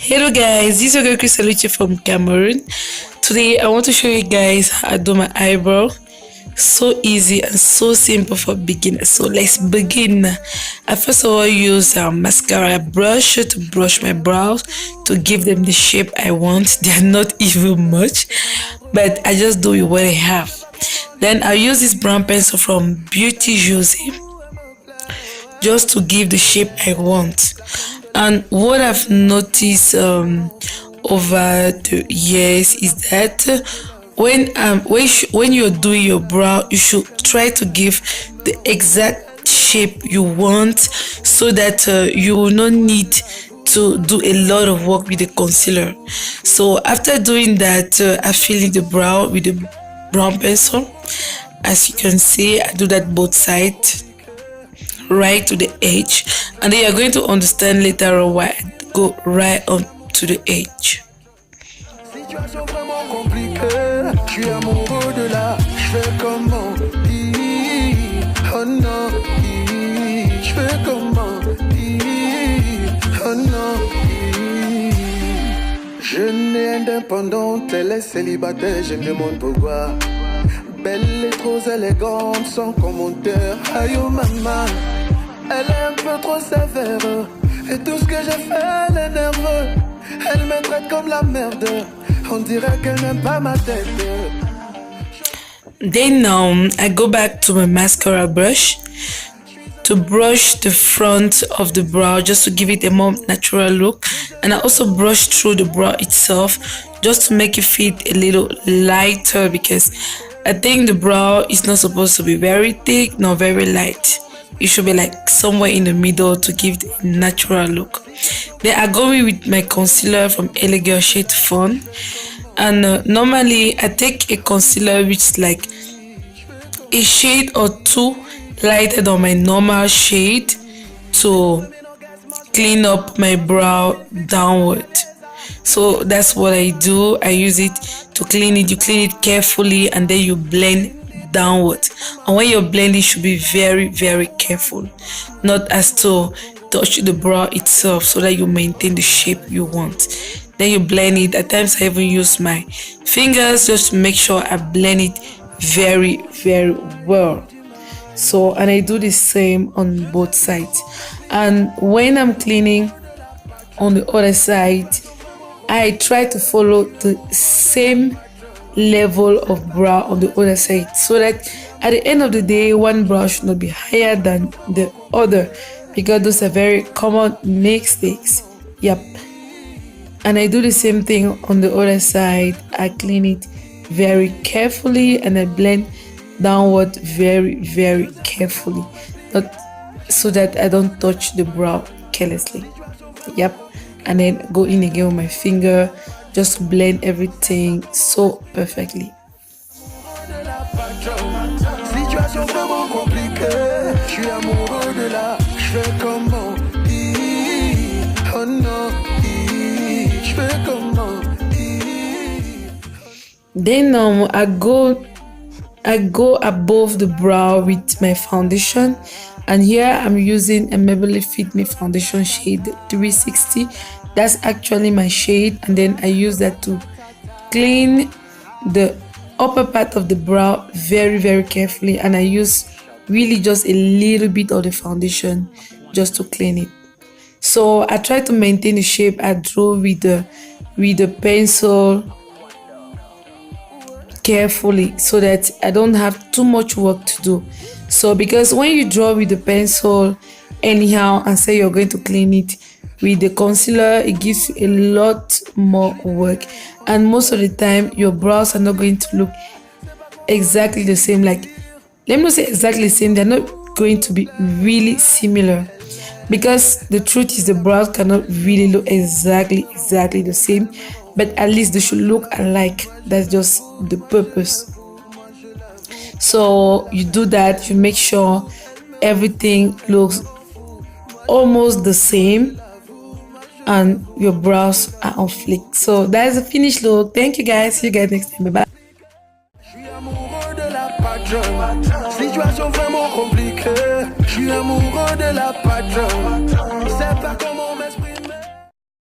Hello guys, this is your girl Crystal from Cameroon. Today I want to show you guys how I do my eyebrow. So easy and so simple for beginners. So let's begin. I first of all use a mascara brush to brush my brows to give them the shape I want. They are not even much, but I just do it what I have. Then I use this brown pencil from Beauty Josie just to give the shape I want. And what I've noticed over the years is that when you're doing your brow, you should try to give the exact shape you want, so that you will not need to do a lot of work with the concealer. So after doing that, I fill in the brow with the brown pencil. As you can see, I do that both sides, right to the edge, and then you're going to understand later on why I go right on to the edge. Situation vraiment compliquée, je suis amoureux de la, je fais comment, oh non, je fais comment, oh non, jeune et indépendante, elle est célibataire, je me demande pourquoi. Belle et trop élégante, sans commentaire, aïe oh maman. Elle est un peu trop sévère, et tout ce que j'ai fait, elle est nerveuse. Elle me traite comme la merde, on dirait qu'elle n'aime pas ma tête. Then I go back to my mascara brush to brush the front of the brow just to give it a more natural look, and I also brush through the brow itself just to make it fit a little lighter, because I think the brow is not supposed to be very thick nor very light. It should be like somewhere in the middle to give the natural look. Then I go in with my concealer from Elegant Shade Fun, and normally I take a concealer which is like a shade or two lighter than my normal shade to clean up my brow downward. So that's what I do. I use it to clean it. You clean it carefully and then you blend downward. And when you're blending, you should be very, very careful, not as to touch the brow itself, so that you maintain the shape you want. Then you blend it. At times I even use my fingers just to make sure I blend it very, very well. So, and I do the same on both sides. And when I'm cleaning on the other side, I try to follow the same level of brow on the other side, so that at the end of the day, one brow should not be higher than the other, because those are very common mistakes. Yep. And I do the same thing on the other side. I clean it very carefully and I blend downward very, very carefully, not so that I don't touch the brow carelessly. Yep. And then go in again with my finger just to blend everything so perfectly. Situation vraiment compliquée, je suis amoureux de la, je fais comment, oh non, je fais comment. Then I go above the brow with my foundation, and here I'm using a Maybelline Fit Me foundation shade 360. That's actually my shade, and then I use that to clean the upper part of the brow very, very carefully, and I use really just a little bit of the foundation just to clean it. So I try to maintain the shape I drew with the pencil carefully, so that I don't have too much work to do. So because when you draw with the pencil anyhow and say you're going to clean it with the concealer, it gives you a lot more work, and most of the time your brows are not going to look exactly the same. Like, let me not say exactly the same, they're not going to be really similar, because the truth is the brows cannot really look exactly the same, but at least they should look alike. That's just the purpose. So you do that, you make sure everything looks almost the same and your brows are on flick. So that's the finished look. Thank you guys. See you guys next time. Bye bye. Situation vraiment compliquée, je suis amoureux de la patronne.